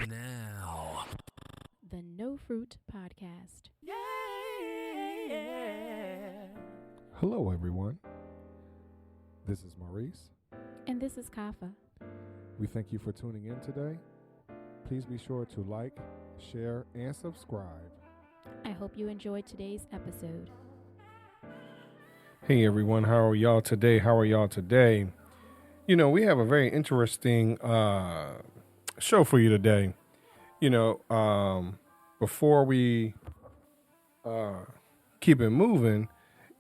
Now, The No Fruit Podcast. Hello, everyone. This is Maurice. And this is Kafa. We thank you for tuning in today. Please be sure to like, share, and subscribe. I hope you enjoyed today's episode. Hey, everyone. How are y'all today? You know, we have a very interesting show for you today. You know, before we keep it moving,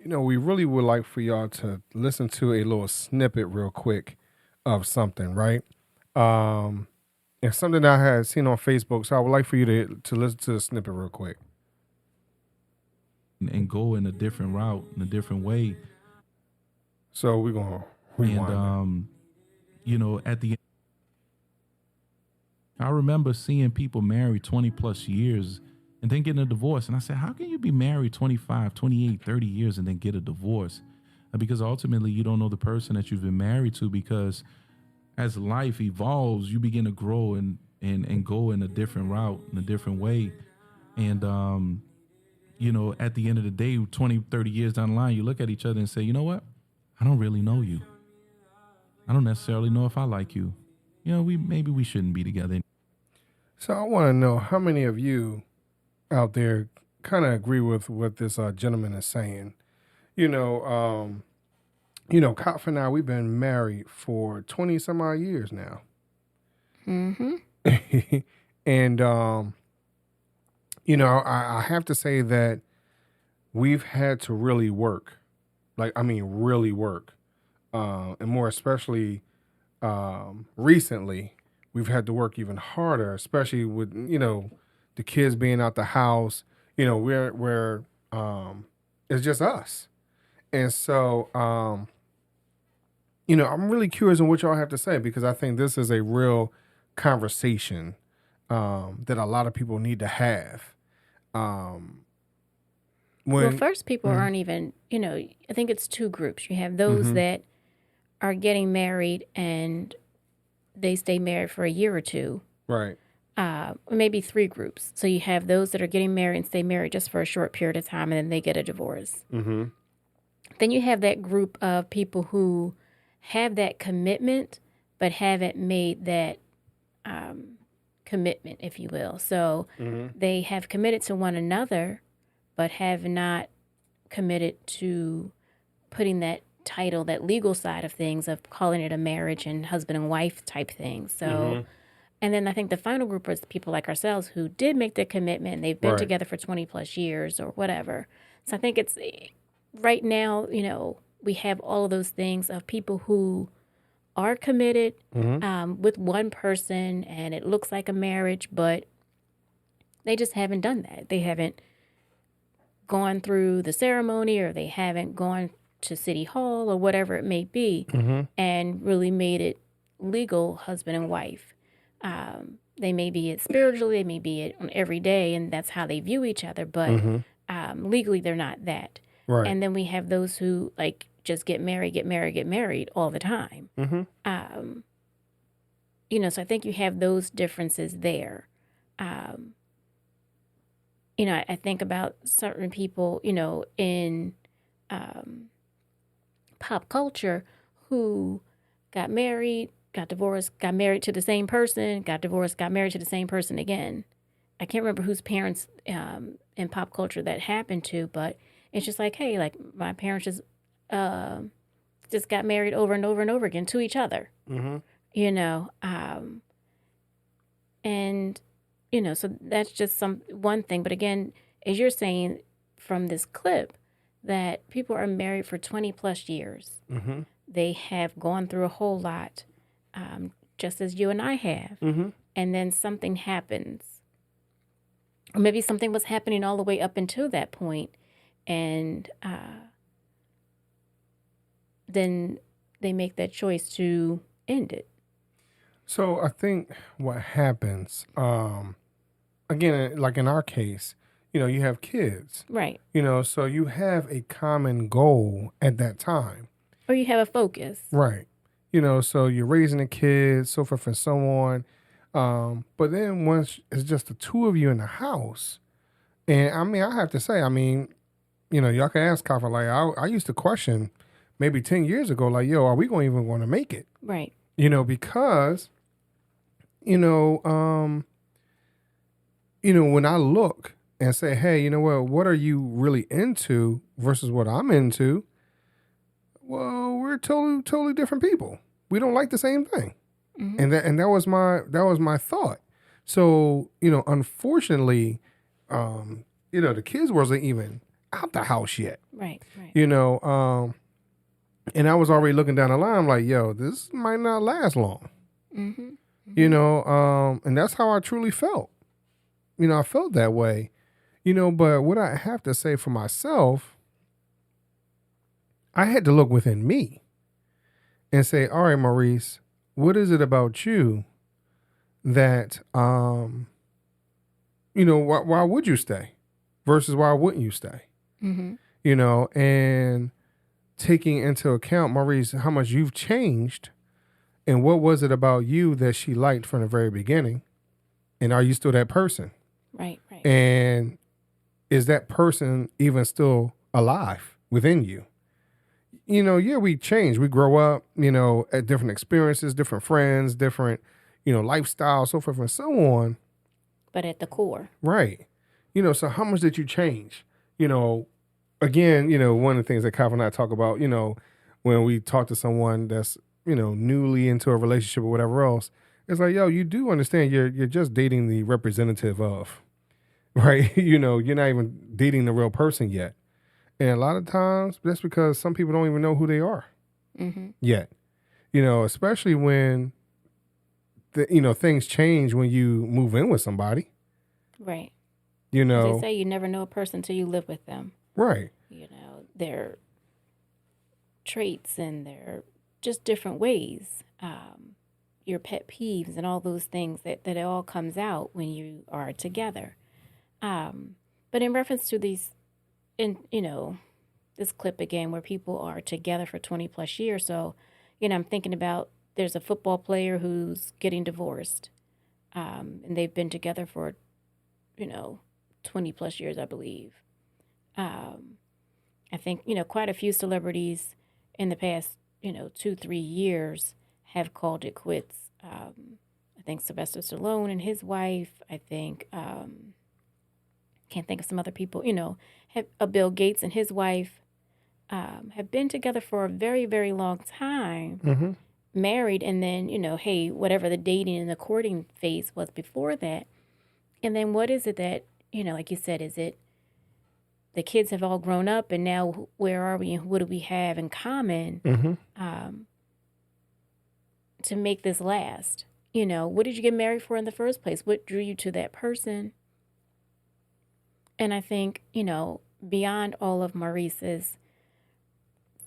you know, we really would like for y'all to listen to a little snippet real quick of something, right? It's something that I had seen on Facebook, so I would like for you to listen to the snippet real quick. And go in a different route, in a different way. So we're going to rewind. And, you know, at the end, I remember seeing people married 20 plus years and then getting a divorce. And I said, how can you be married 25, 28, 30 years and then get a divorce? Because ultimately you don't know the person that you've been married to, because as life evolves, you begin to grow and go in a different route, in a different way. And, you know, at the end of the day, 20, 30 years down the line, you look at each other and say, you know what? I don't really know you. I don't necessarily know if I like you. You know, maybe we shouldn't be together. So I want to know how many of you out there kind of agree with what this gentleman is saying. You know, Kop and I, we've been married for 20 some odd years now. Mm-hmm. And, you know, I have to say that we've had to really work. Really work. And more especially recently, we've had to work even harder, especially with, you know, the kids being out the house. You know, we're it's just us. And so, you know, I'm really curious on what y'all have to say, because I think this is a real conversation that a lot of people need to have. Well, first, people aren't even, you know, I think it's two groups. You have those that are getting married and they stay married for a year or two. Right. Maybe three groups. So you have those that are getting married and stay married just for a short period of time, and then they get a divorce. Mm-hmm. Then you have that group of people who have that commitment but haven't made that commitment, if you will. So they have committed to one another but have not committed to putting that title, that legal side of things, of calling it a marriage and husband and wife type thing. So, and then I think the final group is people like ourselves who did make the commitment and they've been together for 20 plus years or whatever. So I think it's right now, you know, we have all of those things of people who are committed with one person and it looks like a marriage, but they just haven't done that. They haven't gone through the ceremony, or they haven't gone to City Hall or whatever it may be and really made it legal husband and wife. They may be it spiritually, they may be it on every day, and that's how they view each other, but legally they're not that. Right. And then we have those who like just get married all the time. You know, so I think you have those differences there. You know, I think about certain people, you know, in pop culture who got married, got divorced, got married to the same person, got divorced, got married to the same person again. I can't remember whose parents in pop culture that happened to, but it's just like, hey, like my parents just got married over and over and over again to each other, you know, and you know, so that's just one thing. But again, as you're saying from this clip, that people are married for 20 plus years. They have gone through a whole lot, just as you and I have. And then something happens. Or maybe something was happening all the way up until that point, and then they make that choice to end it. So I think what happens, again, like in our case, you know, you have kids. Right. You know, so you have a common goal at that time. Or you have a focus. Right. You know, so you're raising the kids, so forth and so on. But then once it's just the two of you in the house, and I mean, I have to say, I mean, y'all can ask Kaffa, like, I used to question maybe 10 years ago, like, yo, are we going to even want to make it? Right. Because, when I look and say, hey, you know what are you really into versus what I'm into? Well, we're totally different people. We don't like the same thing. Mm-hmm. And that was my thought. So, unfortunately, the kids wasn't even out the house yet. Right. Right. And I was already looking down the line, I'm like, yo, this might not last long. Mm-hmm. Mm-hmm. And that's how I truly felt. I felt that way. But what I have to say for myself, I had to look within me and say, all right, Maurice, what is it about you that, why would you stay versus why wouldn't you stay? Mm-hmm. And taking into account, Maurice, how much you've changed and what was it about you that she liked from the very beginning? And are you still that person? Right, right. And is that person even still alive within you? Yeah, we change. We grow up, at different experiences, different friends, different, lifestyles, so forth and so on. But at the core. Right. So how much did you change? Again, one of the things that Kyle and I talk about, when we talk to someone that's, newly into a relationship or whatever else, it's like, yo, you do understand you're just dating the representative of, right? You're not even dating the real person yet. And a lot of times that's because some people don't even know who they are yet, especially when, things change when you move in with somebody. Right. As they say you never know a person till you live with them. Right. Their traits and their just different ways, your pet peeves and all those things that it all comes out when you are together. But in reference to these, this clip again where people are together for 20 plus years. So, I'm thinking about there's a football player who's getting divorced, and they've been together for, 20 plus years, I believe. I think, quite a few celebrities in the past, 2-3 years have called it quits. I think Sylvester Stallone and his wife, I think, can't think of some other people, have Bill Gates and his wife have been together for a very, very long time, married, and then, hey, whatever the dating and the courting phase was before that. And then what is it that, like you said, is it the kids have all grown up and now where are we and what do we have in common to make this last? What did you get married for in the first place? What drew you to that person? And I think, beyond all of Maurice's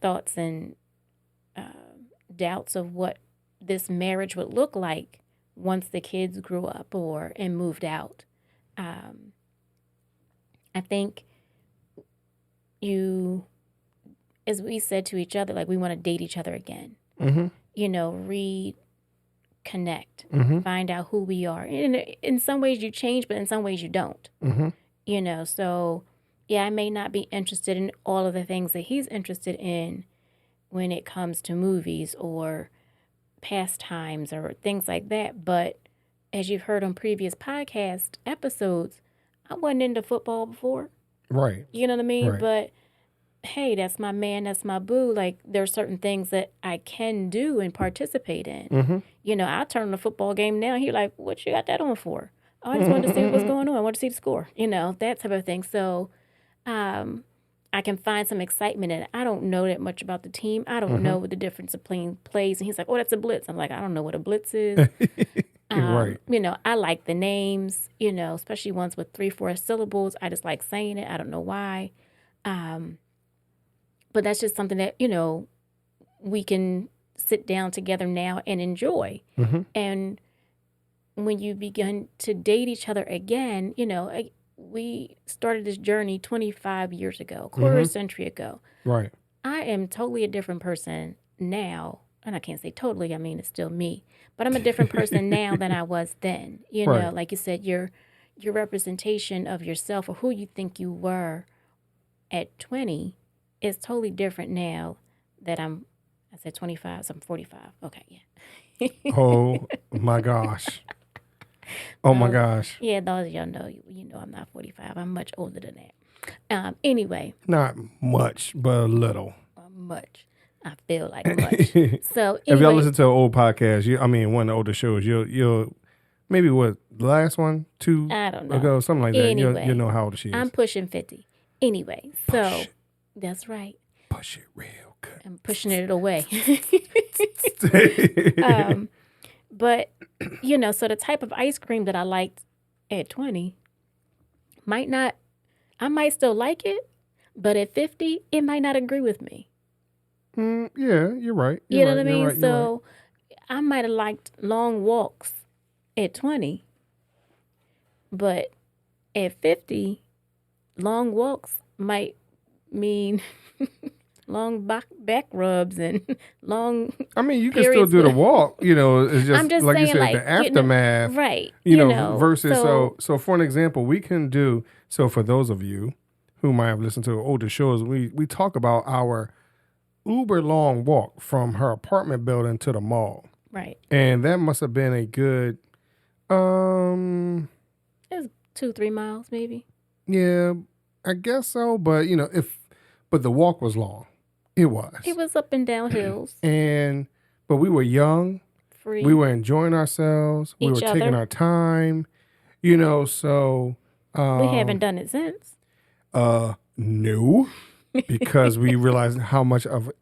thoughts and doubts of what this marriage would look like once the kids grew up and moved out, I think as we said to each other, like we want to date each other again, reconnect, find out who we are. And in some ways you change, but in some ways you don't. So yeah, I may not be interested in all of the things that he's interested in when it comes to movies or pastimes or things like that. But as you've heard on previous podcast episodes, I wasn't into football before. Right. You know what I mean? Right. But hey, that's my man, that's my boo. Like there are certain things that I can do and participate in. I turn on a football game now. He's like, what you got that on for? Oh, I just wanted to see what's going on. I want to see the score, that type of thing. So I can find some excitement in it. I don't know that much about the team. I don't know what the difference of playing plays. And he's like, oh, that's a blitz. I'm like, I don't know what a blitz is. Right. I like the names, especially ones with 3-4 syllables. I just like saying it. I don't know why. But that's just something that, we can sit down together now and enjoy. And when you begin to date each other again, we started this journey 25 years ago, quarter century ago. Right. I am totally a different person now. and I can't say totally, I mean, it's still me, but I'm a different person now than I was then. You Right. know, like you said, your representation of yourself or who you think you were at 20 is totally different now that I said 25, so I'm 45. Okay, yeah. Oh my gosh. Oh my gosh. Yeah, those of y'all know, you know I'm not 45. I'm much older than that. Anyway, Not much, but a little. much. I feel like much. So If y'all anyway, listen to an old podcast, one of the older shows, you'll maybe what the last one, 2 I don't know. ago, something like that. Anyway, You'll know how old she is. I'm pushing 50. Anyway, so that's right. Push it real good. I'm pushing it away. But you know, so the type of ice cream that I liked at 20 I might still like it, but at 50, it might not agree with me. Yeah, you're right. You know right, what I mean? You're right, So I might have liked long walks at 20, but at 50, long walks might mean long back rubs and long. I mean, you can still do the walk. You know, it's just, I'm just like you saying, said, like, the aftermath. right? You know, versus so so for an example, we can do so for those of you who might have listened to older shows, we talk about our uber long walk from her apartment building to the mall. right. And that must have been a good It was 2-3 miles, maybe. yeah, I guess so, but you know, but the walk was long. It was. It was up and down hills. But we were young. Free. We were enjoying ourselves. We were Each taking other. our time. You know, so We haven't done it since. no, because we realized how much of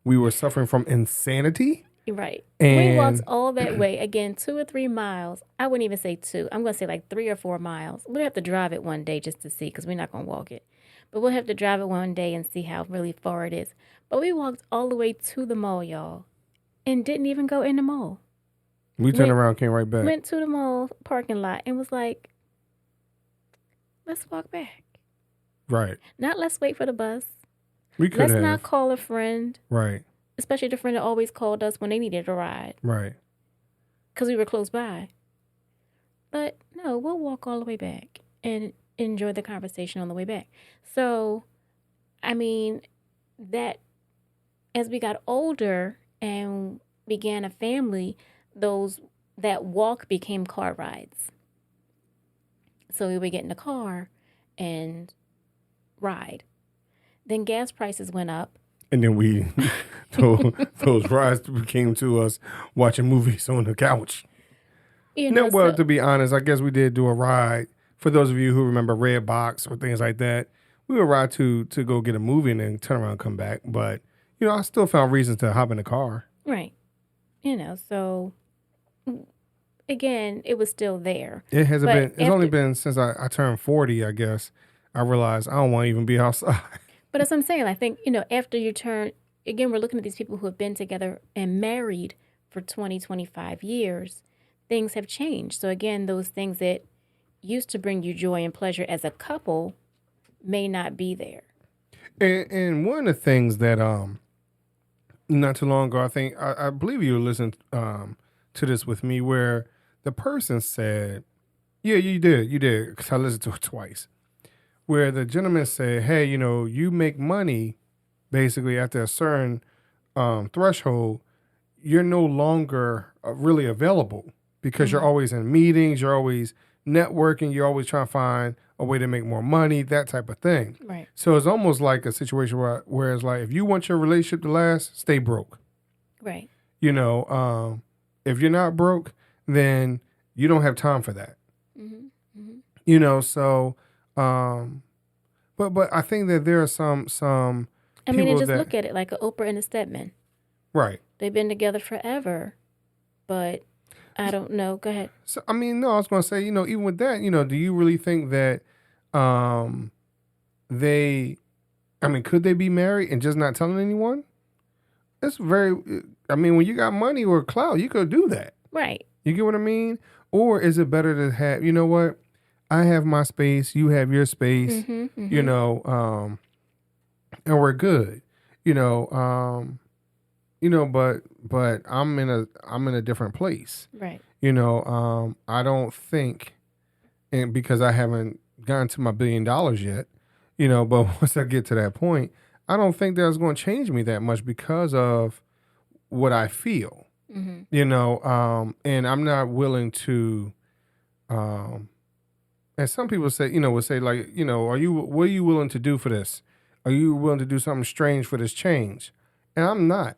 we were suffering from insanity. Right. And we walked all that way. Again, 2 or 3 miles. I wouldn't even say 2. I'm going to say like 3 or 4 miles. We'll have to drive it one day just to see because we're not going to walk it. But we'll have to drive it one day and see how really far it is. But we walked all the way to the mall, y'all, and didn't even go in the mall. We turned around, came right back. Went to the mall parking lot and was like, let's walk back. Right. Not let's wait for the bus. We could Let's have. not call a friend. Right. Especially the friend that always called us when they needed a ride. Right. Because we were close by. But no, we'll walk all the way back and enjoy the conversation on the way back. So, I mean, that as we got older and began a family, that walk became car rides. So we would get in the car and ride. Then gas prices went up. And then we, those rides became to us watching movies on the couch. You know, Well, to be honest, I guess we did do a ride. For those of you who remember Red Box or things like that, we would ride to go get a movie and then turn around and come back. But, you know, I still found reasons to hop in the car. right. You know, so again, it was still there. It hasn't But been, it's only been since I turned 40, I guess. I realized I don't want to even be outside. But as I'm saying, I think, you know, after you turn, again, we're looking at these people who have been together and married for 20, 25 years. Things have changed. So again, those things that used to bring you joy and pleasure as a couple may not be there. And one of the things that not too long ago, I believe you listened to this with me, where the person said, "Yeah, you did, because I listened to it twice." Where the gentleman said, "Hey, you know, you make money basically after a certain threshold, you're no longer really available because you're always in meetings, you're always networking, you're always trying to find a way to make more money, that type of thing." Right. So it's almost like a situation where it's like, if you want your relationship to last, stay broke. Right. You know, if you're not broke, then you don't have time for that. Mm-hmm. Mm-hmm. You know, so, but I think that there are some I mean, people and just that, look at it like an Oprah and a Stedman. right. They've been together forever, but I don't know. Go ahead. So, I mean, no, I was going to say, you know, even with that, you know, do you really think that could they be married and just not telling anyone? It's I mean, when you got money or clout, you could do that. Right. You get what I mean? Or is it better to have, you know what? I have my space, you have your space, Mm-hmm, mm-hmm. you know, and we're good. You know, but I'm in a different place. Right. I don't think, and because I haven't gotten to my $1 billion yet, but once I get to that point, I don't think that's going to change me that much because of what I feel. And I'm not willing to. And some people say, would say like, what are you willing to do for this? Are you willing to do something strange for this change? And I'm not.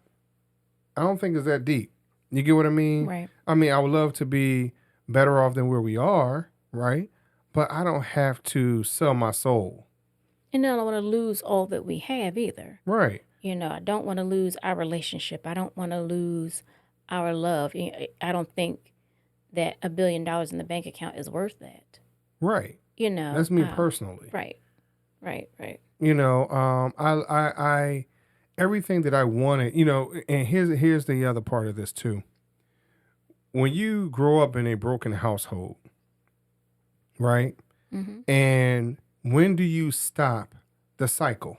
I don't think it's that deep. You get what I mean? Right. I mean, I would love to be better off than where we are, right? But I don't have to sell my soul. And I don't want to lose all that we have either. Right. I don't want to lose our relationship. I don't want to lose our love. I don't think that $1 billion in the bank account is worth that. Right. That's me personally. Right. I everything that I wanted, and here's the other part of this too. When you grow up in a broken household, right? Mm-hmm. And when do you stop the cycle?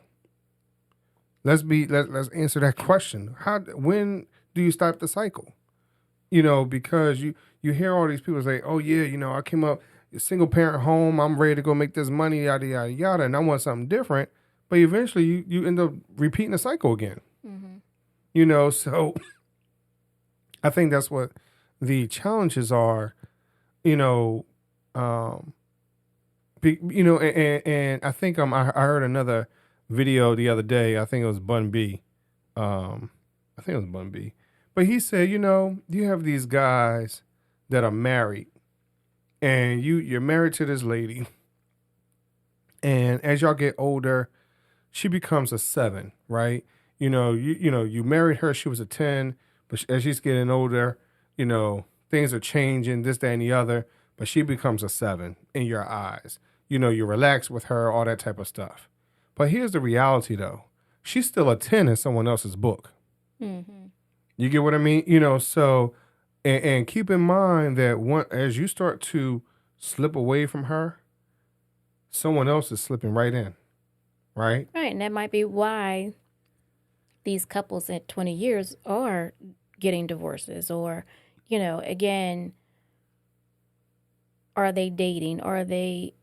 Let's answer that question. When do you stop the cycle? Because you hear all these people say, "Oh yeah, I came up a single parent home. I'm ready to go make this money, yada yada yada, and I want something different." But eventually, you end up repeating the cycle again. Mm-hmm. So I think that's what the challenges are. And I think I heard another video the other day. I think it was Bun B. But he said, you have these guys that are married, and you're married to this lady, and as y'all get older, she becomes a 7, right? You married her, she was a 10, but as she's getting older, things are changing, this, that, and the other, but she becomes a 7 in your eyes. You relax with her, all that type of stuff. But here's the reality, though. She's still a 10 in someone else's book. Mm-hmm. You get what I mean? So, and keep in mind that as you start to slip away from her, someone else is slipping right in, right? Right, and that might be why these couples at 20 years are getting divorces, or, again, are they dating? Are they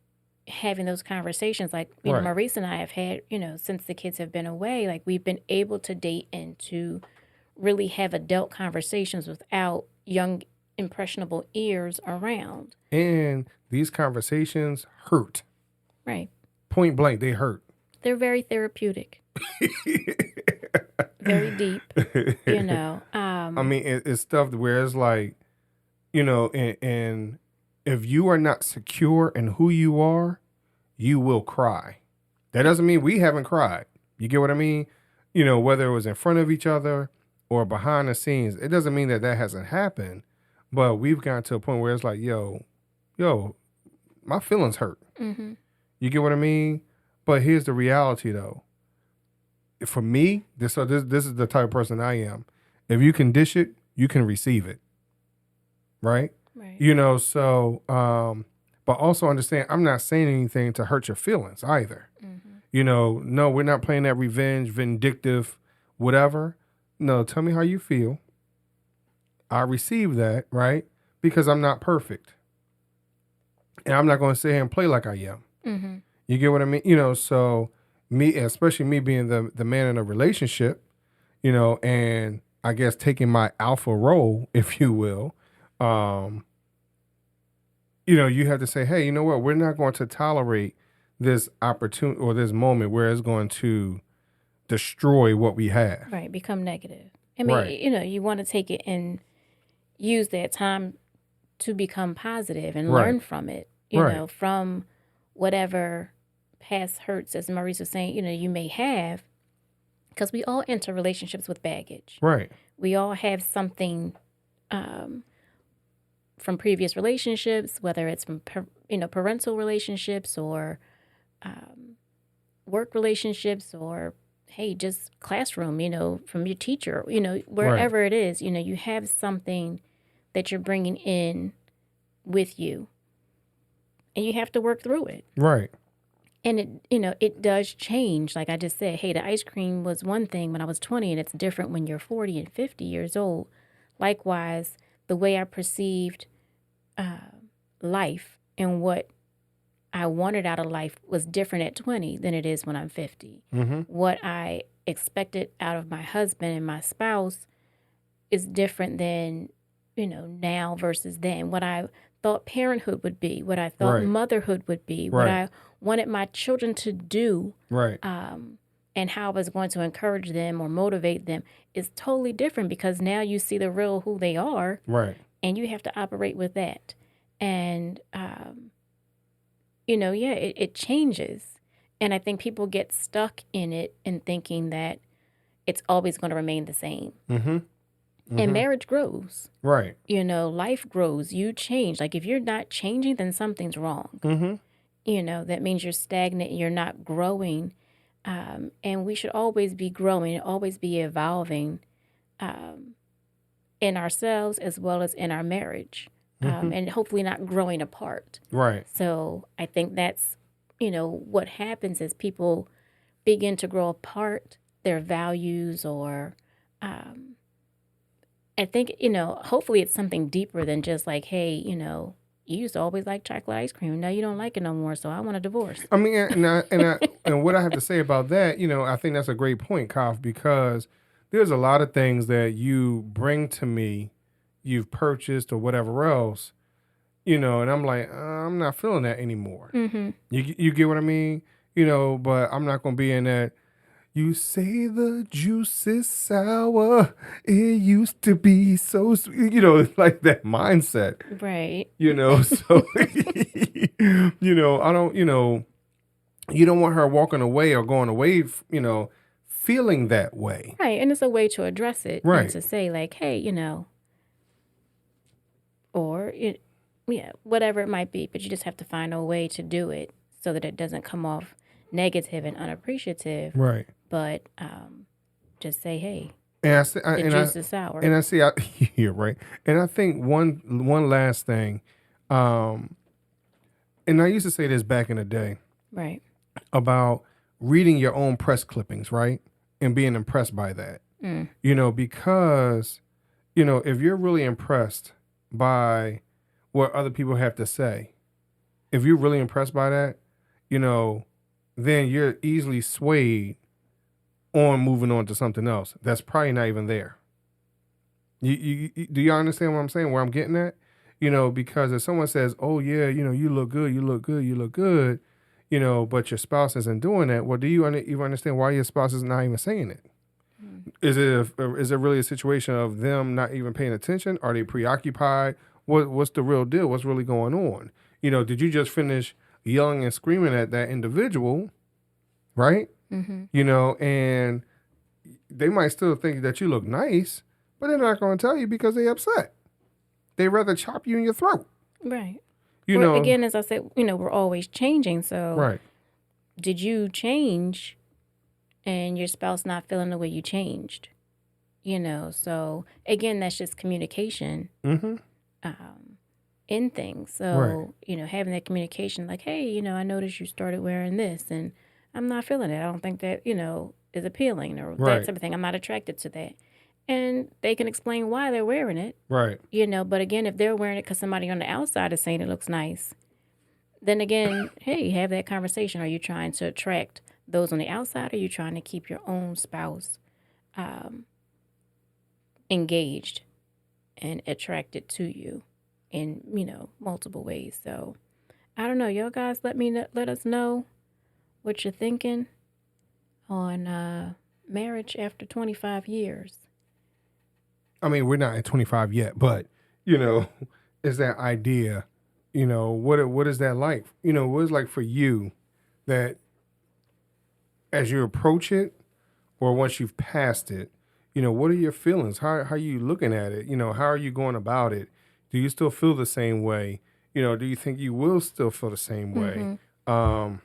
having those conversations? Like, Right. Maurice and I have had, since the kids have been away, like we've been able to date and to really have adult conversations without young, impressionable ears around. And these conversations hurt. Right. Point blank, they hurt. They're very therapeutic. Very deep, I mean, it's stuff where it's like, and if you are not secure in who you are, you will cry. That doesn't mean we haven't cried. You get what I mean? Whether it was in front of each other or behind the scenes, it doesn't mean that hasn't happened. But we've gotten to a point where it's like, yo, my feelings hurt. Mm-hmm. You get what I mean? But here's the reality, though. For me, this is the type of person I am. If you can dish it, you can receive it. Right? Right. But also understand, I'm not saying anything to hurt your feelings either. Mm-hmm. No, we're not playing that revenge, vindictive, whatever. No, tell me how you feel. I receive that, right? Because I'm not perfect. And I'm not going to sit here and play like I am. Mm-hmm. You get what I mean? So me, especially me being the man in a relationship, and I guess taking my alpha role, if you will, you have to say, hey, you know what? We're not going to tolerate this opportunity or this moment where it's going to destroy what we have. Right. Become negative. I mean, Right. You want to take it and use that time to become positive and Right. learn from it, Right. from whatever past hurts, as Maurice was saying, you may have, because we all enter relationships with baggage. Right. We all have something from previous relationships, whether it's from parental relationships or work relationships, or hey, just classroom, from your teacher, wherever it is, you have something that you're bringing in with you, and you have to work through it. Right. And it does change. Like I just said, hey, the ice cream was one thing when I was 20, and it's different when you're 40 and 50 years old. Likewise, the way I perceived life and what I wanted out of life was different at 20 than it is when I'm 50. What I expected out of my husband and my spouse is different than, now versus then. What I thought parenthood would be, what I thought motherhood would be, what I wanted my children to do, and how I was going to encourage them or motivate them is totally different because now you see the real who they are, and you have to operate with that. And, it changes. And I think people get stuck in it and thinking that it's always going to remain the same. And marriage grows. Life grows. You change. Like if you're not changing, then something's wrong. That means you're stagnant and you're not growing. And we should always be growing, always be evolving in ourselves as well as in our marriage. And hopefully not growing apart. So I think that's, what happens is people begin to grow apart, their values or I think, hopefully it's something deeper than just like, hey, you used to always like chocolate ice cream. Now you don't like it no more, so I want a divorce. I mean, and what I have to say about that, I think that's a great point, Kaf, because there's a lot of things that you bring to me, you've purchased or whatever else, and I'm like, I'm not feeling that anymore. You get what I mean? But I'm not going to be in that. You say the juice is sour. It used to be so sweet. It's like that mindset. Right. So, I don't, you don't want her walking away or going away, feeling that way. Right. And it's a way to address it. Right. And to say like, hey, or, whatever it might be. But you just have to find a way to do it so that it doesn't come off negative and unappreciative. Right. But just say, hey, the juice is sour. And I see, you're right. And I think one last thing, and I used to say this back in the day, right, about reading your own press clippings, right, and being impressed by that. Because if you're really impressed by what other people have to say, if you're really impressed by that, then you're easily swayed on moving on to something else that's probably not even there. You do you understand what I'm saying, where I'm getting at? Because if someone says, oh yeah, you look good, but your spouse isn't doing that, well, do you even understand why your spouse is not even saying it? Is it really a situation of them not even paying attention? Are they preoccupied? What's the real deal? What's really going on? Did you just finish yelling and screaming at that individual, right? And they might still think that you look nice, but they're not going to tell you because they're upset. They rather chop you in your throat. Right. Again, as I said, we're always changing. So did you change and your spouse not feeling the way you changed? So again, that's just communication in things. So, having that communication like, hey, I noticed you started wearing this and I'm not feeling it. I don't think that, is appealing or that type of thing. I'm not attracted to that. And they can explain why they're wearing it. Right. But again, if they're wearing it because somebody on the outside is saying it looks nice, then again, hey, have that conversation. Are you trying to attract those on the outside or are you trying to keep your own spouse engaged and attracted to you in, multiple ways? So I don't know. Y'all guys let us know what you're thinking on marriage after 25 years. I mean, we're not at 25 yet, but, it's that idea, what is that like? What is it like for you that as you approach it or once you've passed it, what are your feelings? How are you looking at it? How are you going about it? Do you still feel the same way? Do you think you will still feel the same way? I'm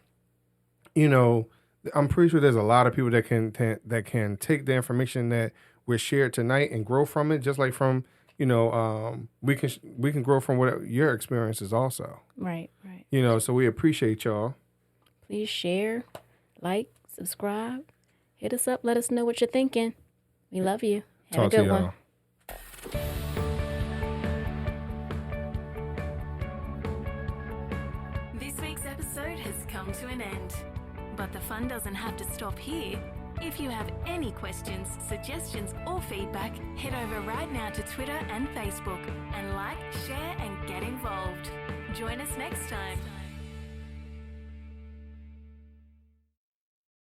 pretty sure there's a lot of people that can take the information that we're shared tonight and grow from it, just like from, we can grow from what your experiences also. Right. So we appreciate y'all. Please share, like, subscribe. Hit us up. Let us know what you're thinking. We love you. Have Talk a to good y'all. one. This week's episode has come to an end. But the fun doesn't have to stop here. If you have any questions, suggestions, or feedback, head over right now to Twitter and Facebook and like, share, and get involved. Join us next time.